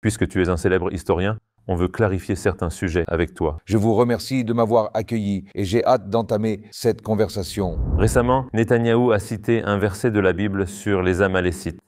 Puisque tu es un célèbre historien, on veut clarifier certains sujets avec toi. Je vous remercie de m'avoir accueilli et j'ai hâte d'entamer cette conversation. Récemment, Netanyahou a cité un verset de la Bible sur les Amalécites.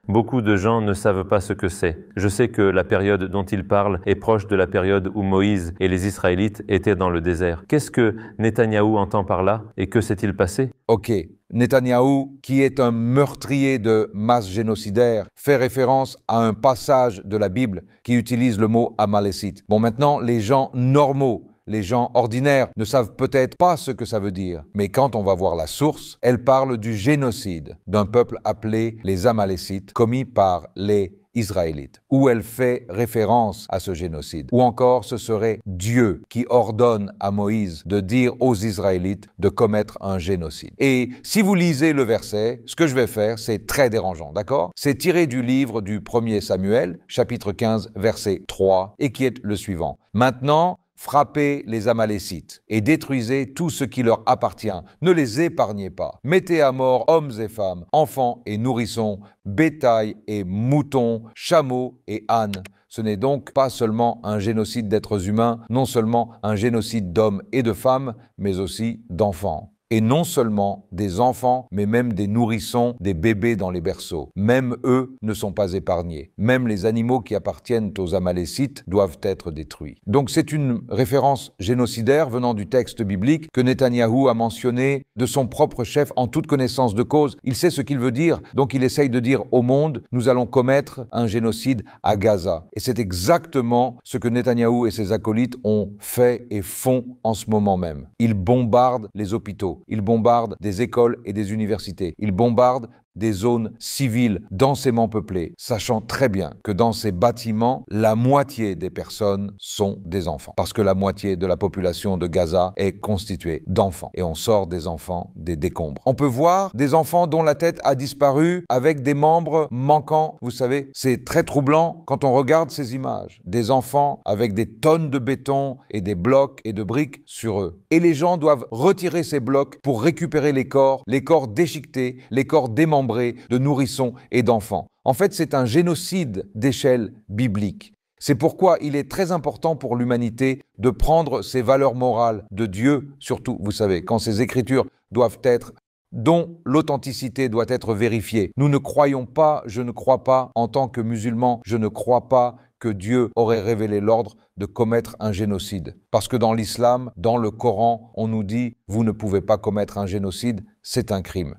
Beaucoup de gens ne savent pas ce que c'est. Je sais que la période dont il parle est proche de la période où Moïse et les Israélites étaient dans le désert. Qu'est-ce que Netanyahou entend par là et que s'est-il passé? Ok, Netanyahou, qui est un meurtrier de masse génocidaire, fait référence à un passage de la Bible qui utilise le mot amalécite. Bon, maintenant, les gens normaux, les gens ordinaires ne savent peut-être pas ce que ça veut dire. Mais quand on va voir la source, elle parle du génocide d'un peuple appelé les Amalécites, commis par les Israélites, où elle fait référence à ce génocide. Ou encore, ce serait Dieu qui ordonne à Moïse de dire aux Israélites de commettre un génocide. Et si vous lisez le verset, ce que je vais faire, c'est très dérangeant, d'accord? C'est tiré du livre du 1er Samuel, chapitre 15, verset 3, et qui est le suivant. Maintenant, frappez les Amalécites et détruisez tout ce qui leur appartient. Ne les épargnez pas. Mettez à mort hommes et femmes, enfants et nourrissons, bétail et moutons, chameaux et ânes. Ce n'est donc pas seulement un génocide d'êtres humains, non seulement un génocide d'hommes et de femmes, mais aussi d'enfants. Et non seulement des enfants, mais même des nourrissons, des bébés dans les berceaux. Même eux ne sont pas épargnés. Même les animaux qui appartiennent aux Amalécites doivent être détruits. Donc c'est une référence génocidaire venant du texte biblique que Netanyahou a mentionné de son propre chef en toute connaissance de cause. Il sait ce qu'il veut dire, donc il essaye de dire au monde, nous allons commettre un génocide à Gaza. Et c'est exactement ce que Netanyahou et ses acolytes ont fait et font en ce moment même. Ils bombardent les hôpitaux. Ils bombardent des écoles et des universités. Ils bombardent des zones civiles densément peuplées, sachant très bien que dans ces bâtiments, la moitié des personnes sont des enfants. Parce que la moitié de la population de Gaza est constituée d'enfants. Et on sort des enfants des décombres. On peut voir des enfants dont la tête a disparu avec des membres manquants. Vous savez, c'est très troublant quand on regarde ces images. Des enfants avec des tonnes de béton et des blocs et de briques sur eux. Et les gens doivent retirer ces blocs pour récupérer les corps déchiquetés, les corps démembrés de nourrissons et d'enfants. En fait, c'est un génocide d'échelle biblique. C'est pourquoi il est très important pour l'humanité de prendre ces valeurs morales de Dieu, surtout, vous savez, quand ces écritures doivent être dont l'authenticité doit être vérifiée. Nous ne croyons pas, je ne crois pas, en tant que musulman, je ne crois pas que Dieu aurait révélé l'ordre de commettre un génocide. Parce que dans l'islam, dans le Coran, on nous dit « vous ne pouvez pas commettre un génocide, c'est un crime ».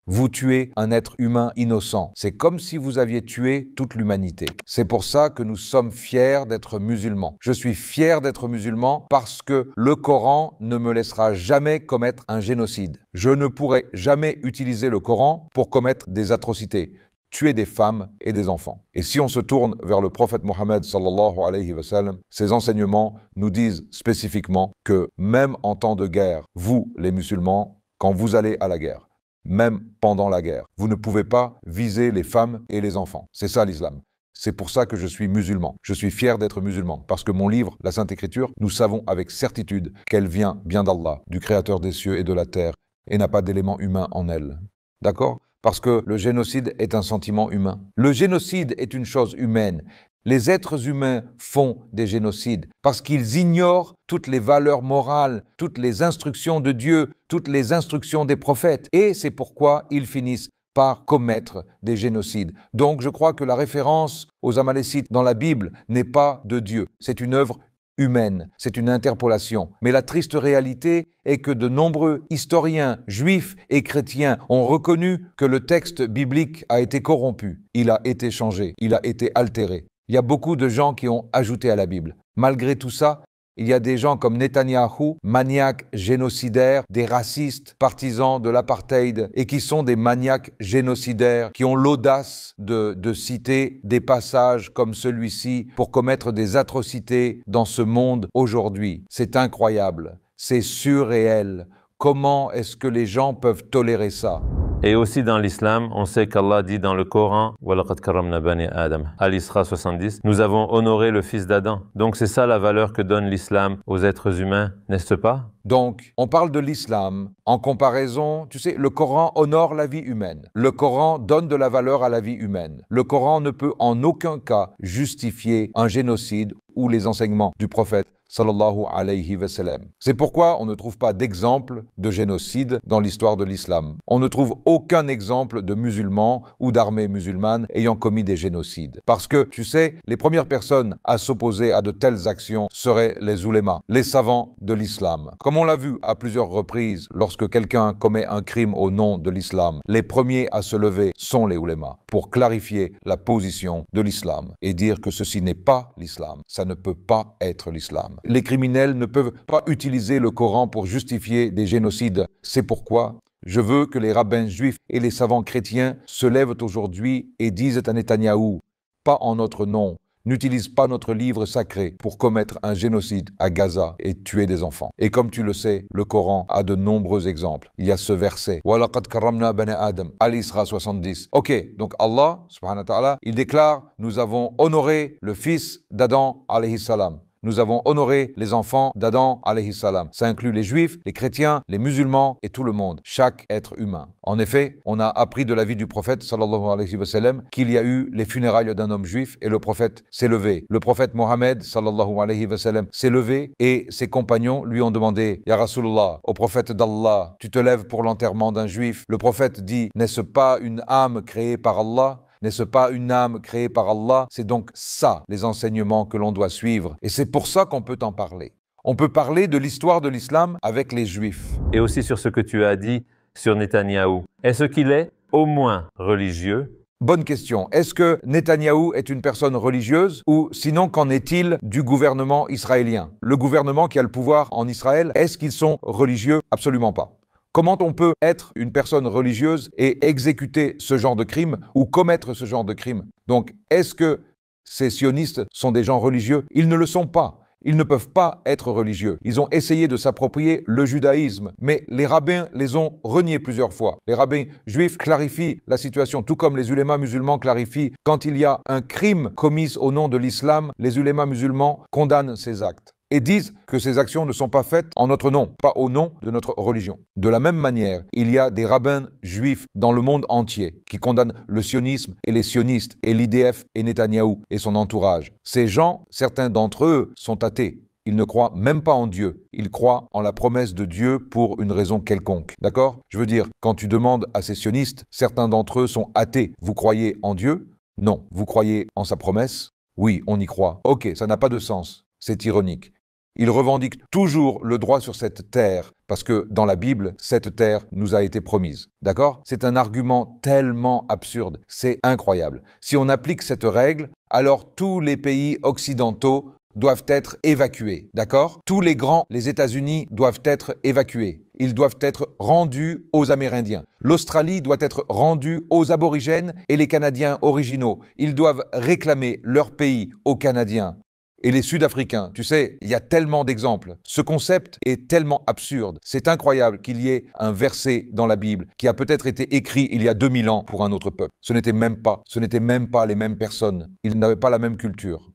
Vous tuez un être humain innocent. C'est comme si vous aviez tué toute l'humanité. C'est pour ça que nous sommes fiers d'être musulmans. Je suis fier d'être musulman parce que le Coran ne me laissera jamais commettre un génocide. Je ne pourrai jamais utiliser le Coran pour commettre des atrocités, tuer des femmes et des enfants. Et si on se tourne vers le prophète Mohammed sallallahu alayhi wa sallam, ses enseignements nous disent spécifiquement que même en temps de guerre, vous, les musulmans, quand vous allez à la guerre, même pendant la guerre, vous ne pouvez pas viser les femmes et les enfants. C'est ça l'islam. C'est pour ça que je suis musulman. Je suis fier d'être musulman, parce que mon livre, la Sainte Écriture, nous savons avec certitude qu'elle vient bien d'Allah, du Créateur des cieux et de la terre, et n'a pas d'élément humain en elle. D'accord ? Parce que le génocide est un sentiment humain. Le génocide est une chose humaine. Les êtres humains font des génocides parce qu'ils ignorent toutes les valeurs morales, toutes les instructions de Dieu, toutes les instructions des prophètes. Et c'est pourquoi ils finissent par commettre des génocides. Donc je crois que la référence aux Amalécites dans la Bible n'est pas de Dieu. C'est une œuvre humaine, c'est une interpolation. Mais la triste réalité est que de nombreux historiens, juifs et chrétiens ont reconnu que le texte biblique a été corrompu, il a été changé, il a été altéré. Il y a beaucoup de gens qui ont ajouté à la Bible. Malgré tout ça, il y a des gens comme Netanyahou, maniaques génocidaires, des racistes, partisans de l'apartheid et qui sont des maniaques génocidaires, qui ont l'audace de citer des passages comme celui-ci pour commettre des atrocités dans ce monde aujourd'hui. C'est incroyable, c'est surréel. Comment est-ce que les gens peuvent tolérer ça ? Et aussi dans l'islam, on sait qu'Allah dit dans le Coran, وَلَقَدْ كَرَّمْنَا بَنِي آدَمَ, Al-Isra 70, nous avons honoré le fils d'Adam. Donc c'est ça la valeur que donne l'islam aux êtres humains, n'est-ce pas? Donc, on parle de l'islam en comparaison, tu sais, le Coran honore la vie humaine. Le Coran donne de la valeur à la vie humaine. Le Coran ne peut en aucun cas justifier un génocide ou les enseignements du prophète sallallahu alayhi wa sallam. C'est pourquoi on ne trouve pas d'exemple de génocide dans l'histoire de l'islam. On ne trouve aucun exemple de musulmans ou d'armées musulmanes ayant commis des génocides. Parce que, tu sais, les premières personnes à s'opposer à de telles actions seraient les oulémas, les savants de l'islam. Comme on l'a vu à plusieurs reprises, lorsque quelqu'un commet un crime au nom de l'islam, les premiers à se lever sont les oulémas pour clarifier la position de l'islam et dire que ceci n'est pas l'islam. Ça ne peut pas être l'islam. Les criminels ne peuvent pas utiliser le Coran pour justifier des génocides. C'est pourquoi je veux que les rabbins juifs et les savants chrétiens se lèvent aujourd'hui et disent à Netanyahou, pas en notre nom, n'utilise pas notre livre sacré pour commettre un génocide à Gaza et tuer des enfants. Et comme tu le sais, le Coran a de nombreux exemples. Il y a ce verset, وَلَقَدْ كَرَّمْنَا بَنِي آدَمَ, Al-Isra 70. Ok, donc Allah, subhanahu wa ta'ala, il déclare, nous avons honoré le fils d'Adam, alayhi salam. Nous avons honoré les enfants d'Adam, alayhi salam. Ça inclut les juifs, les chrétiens, les musulmans et tout le monde, chaque être humain. En effet, on a appris de la vie du prophète, sallallahu alayhi wa sallam, qu'il y a eu les funérailles d'un homme juif et le prophète s'est levé. Le prophète Mohammed, sallallahu alayhi wa sallam, s'est levé et ses compagnons lui ont demandé, Ya Rasulullah, au prophète d'Allah, tu te lèves pour l'enterrement d'un juif. Le prophète dit, n'est-ce pas une âme créée par Allah ? N'est-ce pas une âme créée par Allah? C'est donc ça, les enseignements que l'on doit suivre. Et c'est pour ça qu'on peut en parler. On peut parler de l'histoire de l'islam avec les Juifs. Et aussi sur ce que tu as dit sur Netanyahou. Est-ce qu'il est au moins religieux? Bonne question. Est-ce que Netanyahou est une personne religieuse ou sinon qu'en est-il du gouvernement israélien? Le gouvernement qui a le pouvoir en Israël, est-ce qu'ils sont religieux? Absolument pas. Comment on peut être une personne religieuse et exécuter ce genre de crime ou commettre ce genre de crime? Donc, est-ce que ces sionistes sont des gens religieux? Ils ne le sont pas. Ils ne peuvent pas être religieux. Ils ont essayé de s'approprier le judaïsme, mais les rabbins les ont reniés plusieurs fois. Les rabbins juifs clarifient la situation, tout comme les ulémas musulmans clarifient. Quand il y a un crime commis au nom de l'islam, les ulémas musulmans condamnent ces actes et disent que ces actions ne sont pas faites en notre nom, pas au nom de notre religion. De la même manière, il y a des rabbins juifs dans le monde entier qui condamnent le sionisme et les sionistes et l'IDF et Netanyahou et son entourage. Ces gens, certains d'entre eux sont athées. Ils ne croient même pas en Dieu. Ils croient en la promesse de Dieu pour une raison quelconque. D'accord? Je veux dire, quand tu demandes à ces sionistes, certains d'entre eux sont athées. Vous croyez en Dieu? Non. Vous croyez en sa promesse? Oui, on y croit. Ok, ça n'a pas de sens. C'est ironique. Ils revendiquent toujours le droit sur cette terre, parce que dans la Bible, cette terre nous a été promise. D'accord? C'est un argument tellement absurde, c'est incroyable. Si on applique cette règle, alors tous les pays occidentaux doivent être évacués. D'accord? Tous les grands, les États-Unis, doivent être évacués. Ils doivent être rendus aux Amérindiens. L'Australie doit être rendue aux aborigènes et les Canadiens originaux. Ils doivent réclamer leur pays aux Canadiens. Et les Sud-Africains, tu sais, il y a tellement d'exemples. Ce concept est tellement absurde. C'est incroyable qu'il y ait un verset dans la Bible qui a peut-être été écrit il y a 2000 ans pour un autre peuple. Ce n'était même pas les mêmes personnes. Ils n'avaient pas la même culture.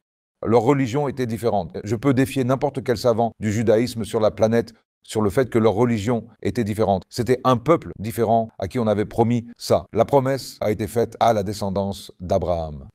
Leur religion était différente. Je peux défier n'importe quel savant du judaïsme sur la planète sur le fait que leur religion était différente. C'était un peuple différent à qui on avait promis ça. La promesse a été faite à la descendance d'Abraham,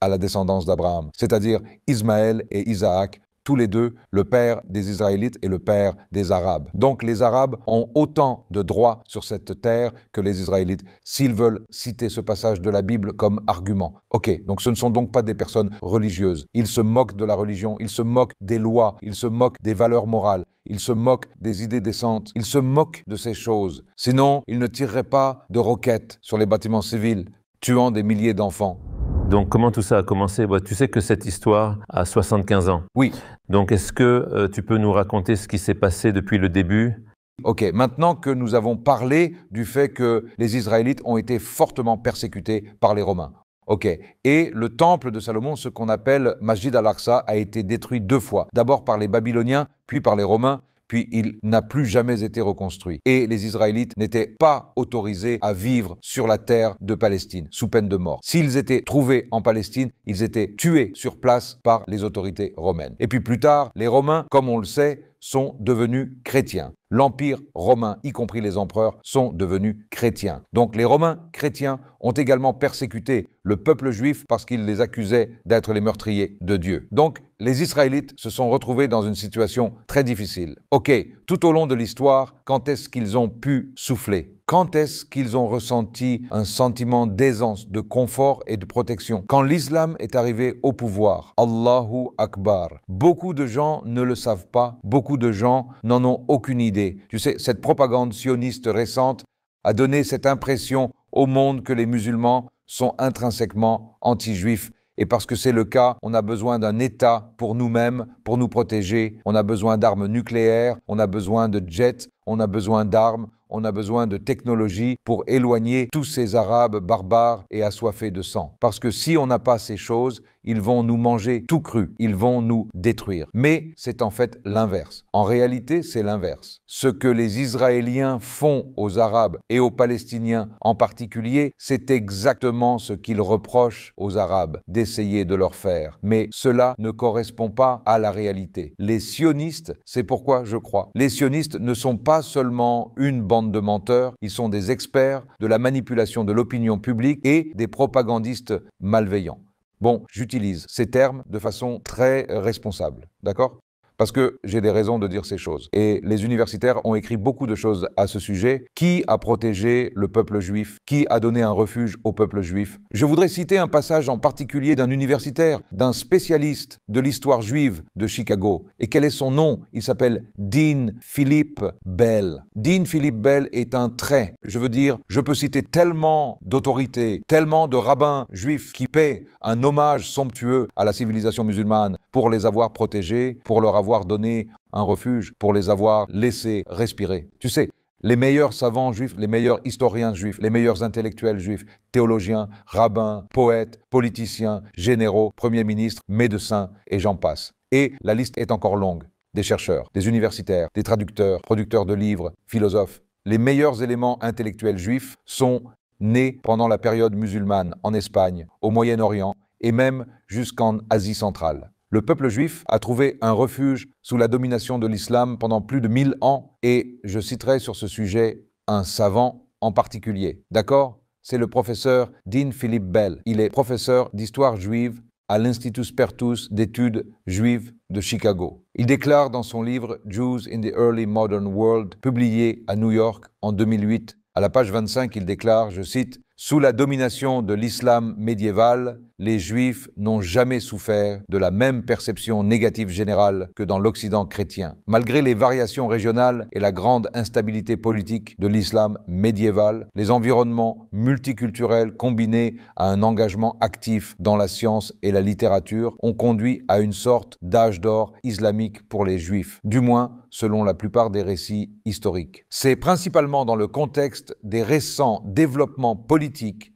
c'est-à-dire Ismaël et Isaac, tous les deux le père des Israélites et le père des Arabes. Donc les Arabes ont autant de droits sur cette terre que les Israélites, s'ils veulent citer ce passage de la Bible comme argument. Ok, donc ce ne sont donc pas des personnes religieuses. Ils se moquent de la religion, ils se moquent des lois, ils se moquent des valeurs morales, ils se moquent des idées décentes, ils se moquent de ces choses. Sinon, ils ne tireraient pas de roquettes sur les bâtiments civils, tuant des milliers d'enfants. Donc, comment tout ça a commencé? Tu sais que cette histoire a 75 ans. Oui. Donc, est-ce que tu peux nous raconter ce qui s'est passé depuis le début? Ok, maintenant que nous avons parlé du fait que les Israélites ont été fortement persécutés par les Romains. Ok, et le temple de Salomon, ce qu'on appelle Masjid al-Aqsa, a été détruit 2 fois. D'abord par les Babyloniens, puis par les Romains, puis il n'a plus jamais été reconstruit. Et les Israélites n'étaient pas autorisés à vivre sur la terre de Palestine, sous peine de mort. S'ils étaient trouvés en Palestine, ils étaient tués sur place par les autorités romaines. Et puis plus tard, les Romains, comme on le sait, sont devenus chrétiens. L'Empire romain, y compris les empereurs, sont devenus chrétiens. Donc les Romains chrétiens ont également persécuté le peuple juif parce qu'ils les accusaient d'être les meurtriers de Dieu. Donc les Israélites se sont retrouvés dans une situation très difficile. Ok, tout au long de l'histoire, quand est-ce qu'ils ont pu souffler ? Quand est-ce qu'ils ont ressenti un sentiment d'aisance, de confort et de protection? Quand l'islam est arrivé au pouvoir. Allahu Akbar. Beaucoup de gens ne le savent pas, beaucoup de gens n'en ont aucune idée. Tu sais, cette propagande sioniste récente a donné cette impression au monde que les musulmans sont intrinsèquement anti-juifs. Et parce que c'est le cas, on a besoin d'un État pour nous-mêmes, pour nous protéger. On a besoin d'armes nucléaires, on a besoin de jets, on a besoin d'armes, on a besoin de technologie pour éloigner tous ces Arabes barbares et assoiffés de sang. Parce que si on n'a pas ces choses, ils vont nous manger tout cru, ils vont nous détruire. Mais c'est en fait l'inverse. En réalité, c'est l'inverse. Ce que les Israéliens font aux Arabes et aux Palestiniens en particulier, c'est exactement ce qu'ils reprochent aux Arabes d'essayer de leur faire. Mais cela ne correspond pas à la réalité. Les sionistes, c'est pourquoi je crois, les sionistes ne sont pas seulement une bande de menteurs, ils sont des experts de la manipulation de l'opinion publique et des propagandistes malveillants. Bon, j'utilise ces termes de façon très responsable, d'accord ? Parce que j'ai des raisons de dire ces choses. Et les universitaires ont écrit beaucoup de choses à ce sujet. Qui a protégé le peuple juif? Qui a donné un refuge au peuple juif? Je voudrais citer un passage en particulier d'un universitaire, d'un spécialiste de l'histoire juive de Chicago. Et quel est son nom? Il s'appelle Dean Philip Bell. Dean Philip Bell est un trait. Je veux dire, je peux citer tellement d'autorités, tellement de rabbins juifs qui paient un hommage somptueux à la civilisation musulmane pour les avoir protégés, pour leur avoir donné un refuge, pour les avoir laissés respirer. Tu sais, les meilleurs savants juifs, les meilleurs historiens juifs, les meilleurs intellectuels juifs, théologiens, rabbins, poètes, politiciens, généraux, premiers ministres, médecins, et j'en passe. Et la liste est encore longue. Des chercheurs, des universitaires, des traducteurs, producteurs de livres, philosophes. Les meilleurs éléments intellectuels juifs sont nés pendant la période musulmane en Espagne, au Moyen-Orient et même jusqu'en Asie centrale. Le peuple juif a trouvé un refuge sous la domination de l'islam pendant plus de 1000 ans et je citerai sur ce sujet un savant en particulier. D'accord? C'est le professeur Dean Philip Bell. Il est professeur d'histoire juive à l'Institut Spertus d'études juives de Chicago. Il déclare dans son livre Jews in the Early Modern World, publié à New York en 2008, à la page 25, il déclare, je cite, « Sous la domination de l'islam médiéval, les Juifs n'ont jamais souffert de la même perception négative générale que dans l'Occident chrétien. Malgré les variations régionales et la grande instabilité politique de l'islam médiéval, les environnements multiculturels combinés à un engagement actif dans la science et la littérature ont conduit à une sorte d'âge d'or islamique pour les Juifs, du moins selon la plupart des récits historiques. C'est principalement dans le contexte des récents développements politiques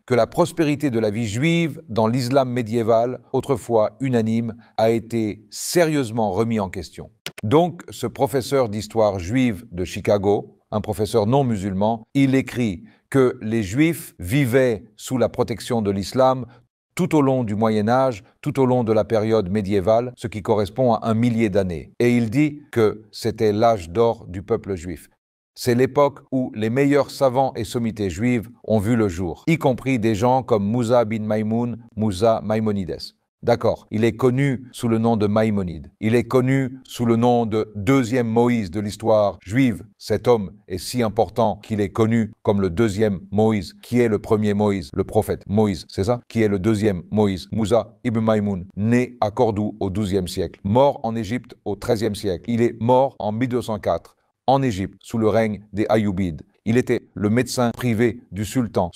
que la prospérité de la vie juive dans l'islam médiéval, autrefois unanime, a été sérieusement remis en question. Donc, ce professeur d'histoire juive de Chicago, un professeur non musulman, il écrit que les Juifs vivaient sous la protection de l'islam tout au long du Moyen-Âge, tout au long de la période médiévale, ce qui correspond à 1 millier d'années. Et il dit que c'était l'âge d'or du peuple juif. C'est l'époque où les meilleurs savants et sommités juives ont vu le jour, y compris des gens comme Musa bin Maïmoun, Musa Maimonides. D'accord, il est connu sous le nom de Maïmonide. Il est connu sous le nom de deuxième Moïse de l'histoire juive. Cet homme est si important qu'il est connu comme le deuxième Moïse. Qui est le premier Moïse? Le prophète Moïse, c'est ça? Qui est le deuxième Moïse? Musa ibn Maïmoun, né à Cordoue au XIIe siècle, mort en Égypte au XIIIe siècle. Il est mort en 1204 en Égypte sous le règne des Ayyoubides. Il était le médecin privé du sultan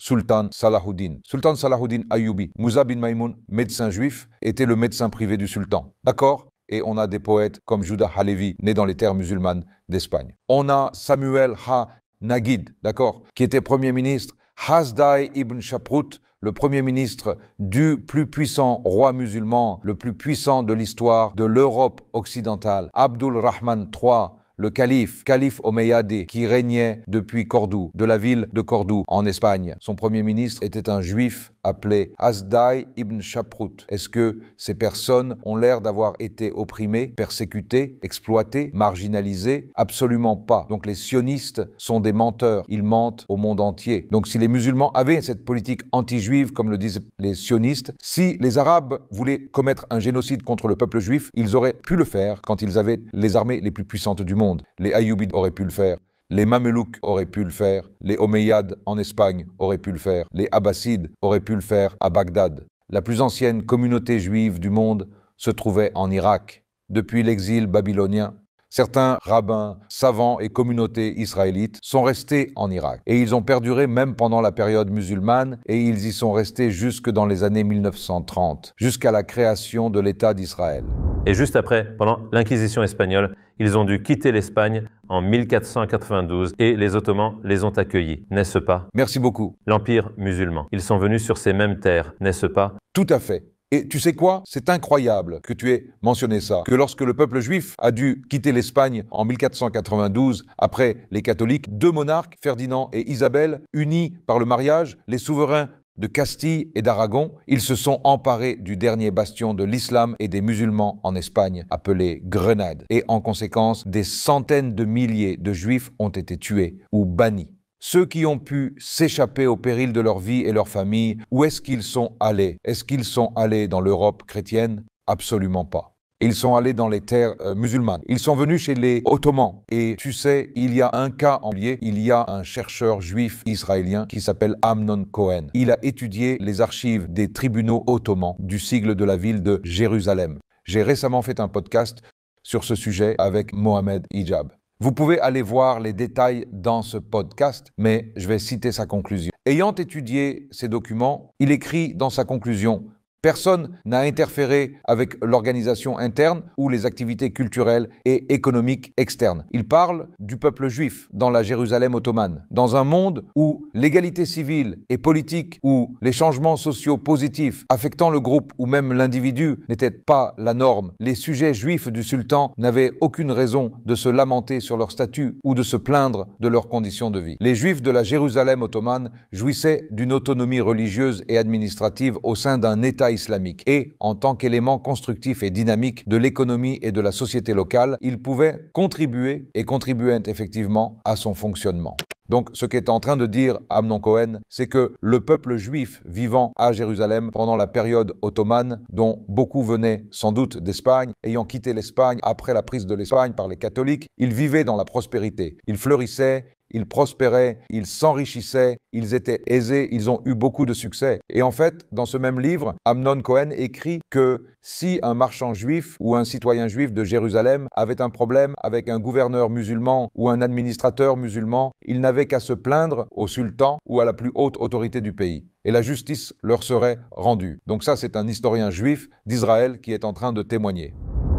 Salahuddin. Sultan Salahuddin Ayyoubi. Musa bin Maïmoun, médecin juif, était le médecin privé du sultan. D'accord? Et on a des poètes comme Judah Halevi, né dans les terres musulmanes d'Espagne. On a Samuel Ha-Nagid, d'accord, qui était premier ministre. Hasdai ibn Shaprut, le premier ministre du plus puissant roi musulman, le plus puissant de l'histoire de l'Europe occidentale. Abdul Rahman III, le calife Omeyyade, qui régnait depuis Cordoue, de la ville de Cordoue, en Espagne. Son premier ministre était un juif appelé Asdai ibn Shaprut. Est-ce que ces personnes ont l'air d'avoir été opprimées, persécutées, exploitées, marginalisées? Absolument pas. Donc les sionistes sont des menteurs. Ils mentent au monde entier. Donc si les musulmans avaient cette politique anti-juive, comme le disent les sionistes, si les Arabes voulaient commettre un génocide contre le peuple juif, ils auraient pu le faire quand ils avaient les armées les plus puissantes du monde. Les Ayyoubides auraient pu le faire. Les Mamelouks auraient pu le faire, les Omeyyades en Espagne auraient pu le faire, les Abbassides auraient pu le faire à Bagdad. La plus ancienne communauté juive du monde se trouvait en Irak. Depuis l'exil babylonien, certains rabbins, savants et communautés israélites sont restés en Irak. Et ils ont perduré même pendant la période musulmane et ils y sont restés jusque dans les années 1930, jusqu'à la création de l'État d'Israël. Et juste après, pendant l'Inquisition espagnole, ils ont dû quitter l'Espagne en 1492 et les Ottomans les ont accueillis, n'est-ce pas? Merci beaucoup. L'Empire musulman. Ils sont venus sur ces mêmes terres, n'est-ce pas? Tout à fait. Et tu sais quoi? C'est incroyable que tu aies mentionné ça, que lorsque le peuple juif a dû quitter l'Espagne en 1492, après les catholiques, deux monarques, Ferdinand et Isabelle, unis par le mariage, les souverains de Castille et d'Aragon, ils se sont emparés du dernier bastion de l'islam et des musulmans en Espagne, appelé Grenade. Et en conséquence, des centaines de milliers de juifs ont été tués ou bannis. Ceux qui ont pu s'échapper au péril de leur vie et leur famille, où est-ce qu'ils sont allés? Est-ce qu'ils sont allés dans l'Europe chrétienne? Absolument pas. Ils sont allés dans les terres musulmanes. Ils sont venus chez les Ottomans. Et tu sais, il y a un cas en lié. Il y a un chercheur juif israélien qui s'appelle Amnon Cohen. Il a étudié les archives des tribunaux ottomans du sigle de la ville de Jérusalem. J'ai récemment fait un podcast sur ce sujet avec Mohamed Hijab. Vous pouvez aller voir les détails dans ce podcast, mais je vais citer sa conclusion. Ayant étudié ces documents, il écrit dans sa conclusion: personne n'a interféré avec l'organisation interne ou les activités culturelles et économiques externes. Il parle du peuple juif dans la Jérusalem ottomane. Dans un monde où l'égalité civile et politique, où les changements sociaux positifs affectant le groupe ou même l'individu n'étaient pas la norme, les sujets juifs du sultan n'avaient aucune raison de se lamenter sur leur statut ou de se plaindre de leurs conditions de vie. Les juifs de la Jérusalem ottomane jouissaient d'une autonomie religieuse et administrative au sein d'un État islamique. Et, en tant qu'élément constructif et dynamique de l'économie et de la société locale, il pouvait contribuer et contribuait effectivement à son fonctionnement. Donc, ce qu'est en train de dire Amnon Cohen, c'est que le peuple juif vivant à Jérusalem pendant la période ottomane, dont beaucoup venaient sans doute d'Espagne, ayant quitté l'Espagne après la prise de l'Espagne par les catholiques, ils vivaient dans la prospérité. Ils fleurissaient, ils prospéraient, ils s'enrichissaient, ils étaient aisés, ils ont eu beaucoup de succès. Et en fait, dans ce même livre, Amnon Cohen écrit que si un marchand juif ou un citoyen juif de Jérusalem avait un problème avec un gouverneur musulman ou un administrateur musulman, il n'avait qu'à se plaindre au sultan ou à la plus haute autorité du pays. Et la justice leur serait rendue. Donc ça, c'est un historien juif d'Israël qui est en train de témoigner.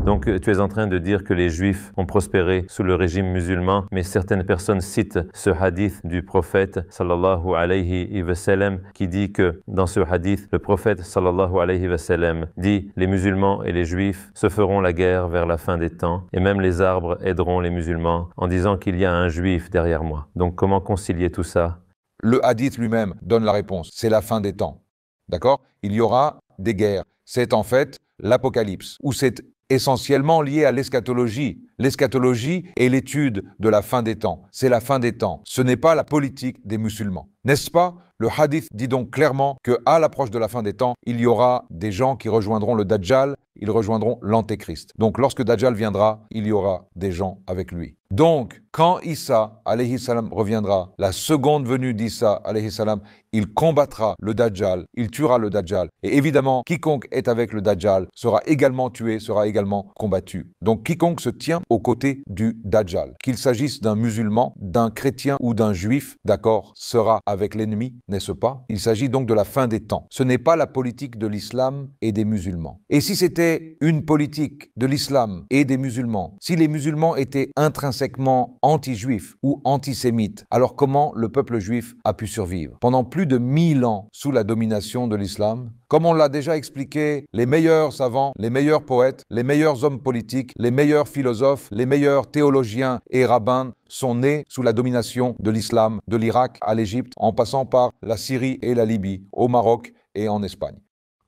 Donc tu es en train de dire que les Juifs ont prospéré sous le régime musulman, mais certaines personnes citent ce hadith du prophète sallallahu alayhi wa sallam qui dit que dans ce hadith, le prophète sallallahu alayhi wa sallam dit: les musulmans et les Juifs se feront la guerre vers la fin des temps et même les arbres aideront les musulmans en disant qu'il y a un Juif derrière moi. Donc comment concilier tout ça? Le hadith lui-même donne la réponse. C'est la fin des temps. D'accord? Il y aura des guerres. C'est en fait l'Apocalypse, où c'est essentiellement lié à l'eschatologie. L'eschatologie est l'étude de la fin des temps. C'est la fin des temps. Ce n'est pas la politique des musulmans. N'est-ce pas? Le hadith dit donc clairement qu'à l'approche de la fin des temps, il y aura des gens qui rejoindront le Dajjal, ils rejoindront l'Antéchrist. Donc lorsque Dajjal viendra, il y aura des gens avec lui. Donc, quand Isa, alayhi salam, reviendra, la seconde venue d'Isa, alayhi salam, il combattra le Dajjal, il tuera le Dajjal. Et évidemment, quiconque est avec le Dajjal sera également tué, sera également combattu. Donc, quiconque se tient aux côtés du Dajjal, qu'il s'agisse d'un musulman, d'un chrétien ou d'un juif, d'accord, sera avec l'ennemi, n'est-ce pas? Il s'agit donc de la fin des temps. Ce n'est pas la politique de l'islam et des musulmans. Et si c'était une politique de l'islam et des musulmans, si les musulmans étaient intrinsèquement intrinsèquement anti-juif ou antisémite, alors comment le peuple juif a pu survivre? Pendant plus de 1000 ans sous la domination de l'islam, comme on l'a déjà expliqué, les meilleurs savants, les meilleurs poètes, les meilleurs hommes politiques, les meilleurs philosophes, les meilleurs théologiens et rabbins sont nés sous la domination de l'islam, de l'Irak à l'Égypte, en passant par la Syrie et la Libye, au Maroc et en Espagne.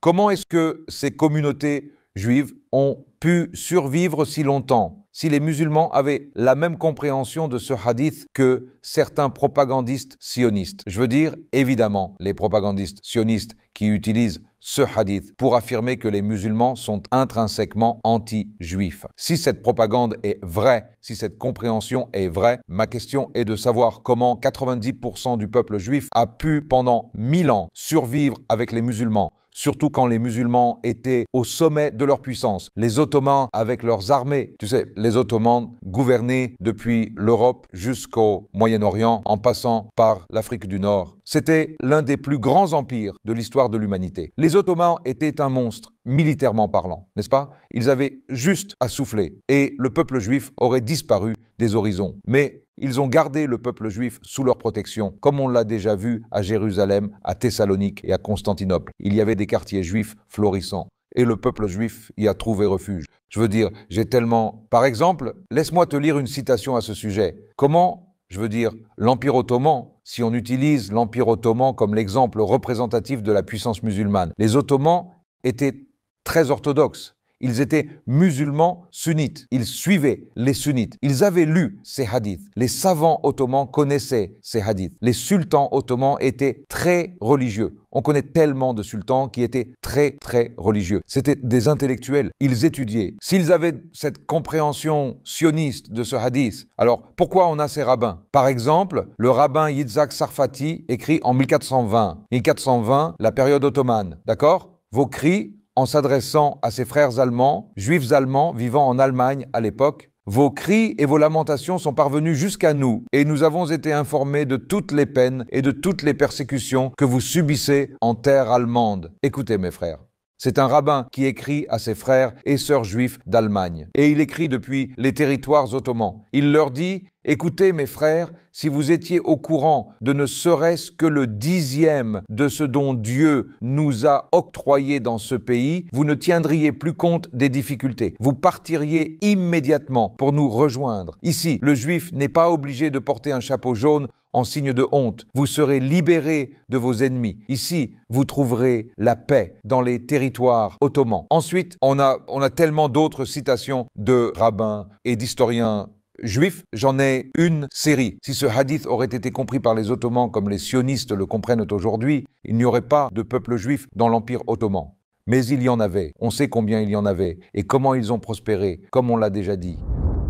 Comment est-ce que ces communautés juives ont pu survivre si longtemps si les musulmans avaient la même compréhension de ce hadith que certains propagandistes sionistes? Je veux dire, évidemment, les propagandistes sionistes qui utilisent ce hadith pour affirmer que les musulmans sont intrinsèquement anti-juifs. Si cette propagande est vraie, si cette compréhension est vraie, ma question est de savoir comment 90% du peuple juif a pu pendant 1000 ans survivre avec les musulmans, surtout quand les musulmans étaient au sommet de leur puissance. Les Ottomans avec leurs armées, tu sais, les Ottomans gouvernaient depuis l'Europe jusqu'au Moyen-Orient en passant par l'Afrique du Nord. C'était l'un des plus grands empires de l'histoire de l'humanité. Les Ottomans étaient un monstre, militairement parlant, n'est-ce pas? Ils avaient juste à souffler et le peuple juif aurait disparu des horizons. Mais ils ont gardé le peuple juif sous leur protection, comme on l'a déjà vu à Jérusalem, à Thessalonique et à Constantinople. Il y avait des quartiers juifs florissants et le peuple juif y a trouvé refuge. Je veux dire, j'ai tellement... Par exemple, laisse-moi te lire une citation à ce sujet. Comment, je veux dire, l'Empire ottoman, si on utilise l'Empire ottoman comme l'exemple représentatif de la puissance musulmane, les Ottomans étaient très orthodoxes. Ils étaient musulmans sunnites. Ils suivaient les sunnites. Ils avaient lu ces hadiths. Les savants ottomans connaissaient ces hadiths. Les sultans ottomans étaient très religieux. On connaît tellement de sultans qui étaient très, très religieux. C'étaient des intellectuels. Ils étudiaient. S'ils avaient cette compréhension sioniste de ce hadith, alors pourquoi on a ces rabbins? Par exemple, le rabbin Yitzhak Sarfati écrit en 1420. 1420, la période ottomane. D'accord? Vos cris en s'adressant à ses frères allemands, juifs allemands vivant en Allemagne à l'époque. Vos cris et vos lamentations sont parvenus jusqu'à nous et nous avons été informés de toutes les peines et de toutes les persécutions que vous subissez en terre allemande. Écoutez mes frères. C'est un rabbin qui écrit à ses frères et sœurs juifs d'Allemagne. Et il écrit depuis les territoires ottomans. Il leur dit « Écoutez mes frères, si vous étiez au courant de ne serait-ce que le 10e de ce dont Dieu nous a octroyé dans ce pays, vous ne tiendriez plus compte des difficultés. Vous partiriez immédiatement pour nous rejoindre. Ici, le juif n'est pas obligé de porter un chapeau jaune en signe de honte. Vous serez libérés de vos ennemis. Ici, vous trouverez la paix dans les territoires ottomans. » Ensuite, on a tellement d'autres citations de rabbins et d'historiens juifs. J'en ai une série. Si ce hadith aurait été compris par les Ottomans comme les sionistes le comprennent aujourd'hui, il n'y aurait pas de peuple juif dans l'Empire ottoman. Mais il y en avait. On sait combien il y en avait et comment ils ont prospéré, comme on l'a déjà dit.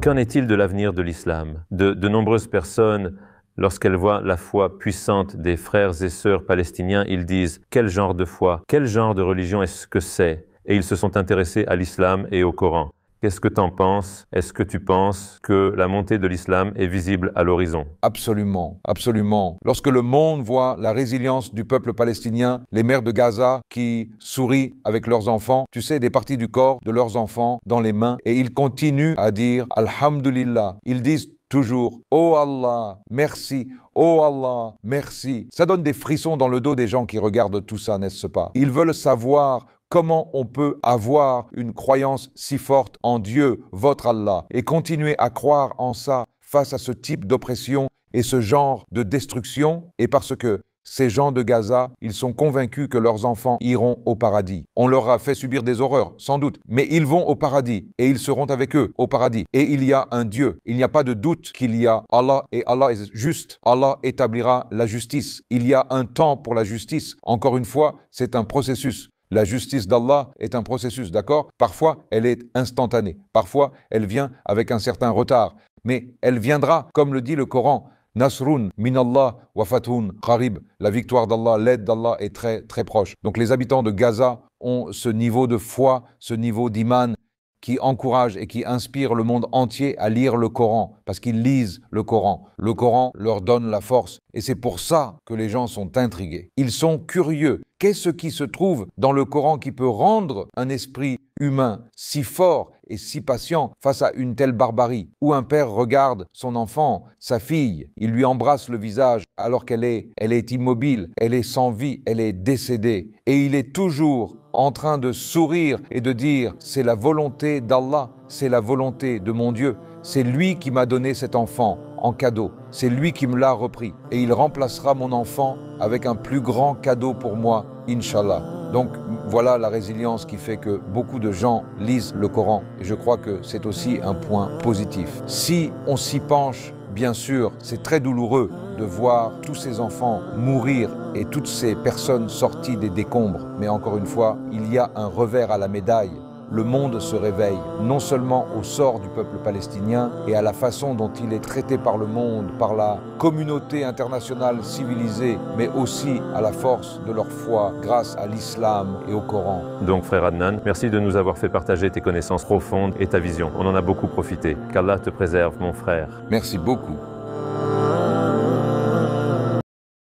Qu'en est-il de l'avenir de l'islam? De nombreuses personnes, lorsqu'elles voient la foi puissante des frères et sœurs palestiniens, ils disent « Quel genre de foi? Quel genre de religion est-ce que c'est ?» Et ils se sont intéressés à l'islam et au Coran. Qu'est-ce que tu en penses? Est-ce que tu penses que la montée de l'islam est visible à l'horizon? Absolument, absolument. Lorsque le monde voit la résilience du peuple palestinien, les mères de Gaza qui sourient avec leurs enfants, tu sais, des parties du corps de leurs enfants dans les mains, et ils continuent à dire « Alhamdulillah ». Ils disent toujours « Oh Allah, merci ». Oh Allah, merci. Ça donne des frissons dans le dos des gens qui regardent tout ça, n'est-ce pas? Ils veulent savoir comment on peut avoir une croyance si forte en Dieu, votre Allah, et continuer à croire en ça face à ce type d'oppression et ce genre de destruction, et parce que ces gens de Gaza, ils sont convaincus que leurs enfants iront au paradis. On leur a fait subir des horreurs, sans doute, mais ils vont au paradis et ils seront avec eux au paradis. Et il y a un Dieu. Il n'y a pas de doute qu'il y a Allah et Allah est juste. Allah établira la justice. Il y a un temps pour la justice. Encore une fois, c'est un processus. La justice d'Allah est un processus, d'accord? Parfois, elle est instantanée. Parfois, elle vient avec un certain retard. Mais elle viendra, comme le dit le Coran, Nasrun minallah wa fathun qarib. La victoire d'Allah, l'aide d'Allah est très très proche. Donc les habitants de Gaza ont ce niveau de foi, ce niveau d'iman qui encouragent et qui inspirent le monde entier à lire le Coran, parce qu'ils lisent le Coran. Le Coran leur donne la force, et c'est pour ça que les gens sont intrigués. Ils sont curieux. Qu'est-ce qui se trouve dans le Coran qui peut rendre un esprit humain si fort et si patient face à une telle barbarie, où un père regarde son enfant, sa fille, il lui embrasse le visage alors qu'elle est immobile, elle est sans vie, elle est décédée, et il est toujours en train de sourire et de dire « c'est la volonté d'Allah, c'est la volonté de mon Dieu, c'est lui qui m'a donné cet enfant en cadeau, c'est lui qui me l'a repris, et il remplacera mon enfant avec un plus grand cadeau pour moi, Inch'Allah ». Donc voilà la résilience qui fait que beaucoup de gens lisent le Coran, et je crois que c'est aussi un point positif. Si on s'y penche, bien sûr, c'est très douloureux de voir tous ces enfants mourir et toutes ces personnes sorties des décombres. Mais encore une fois, il y a un revers à la médaille. Le monde se réveille, non seulement au sort du peuple palestinien et à la façon dont il est traité par le monde, par la communauté internationale civilisée, mais aussi à la force de leur foi grâce à l'islam et au Coran. Donc frère Adnan, merci de nous avoir fait partager tes connaissances profondes et ta vision. On en a beaucoup profité. Qu'Allah te préserve mon frère. Merci beaucoup.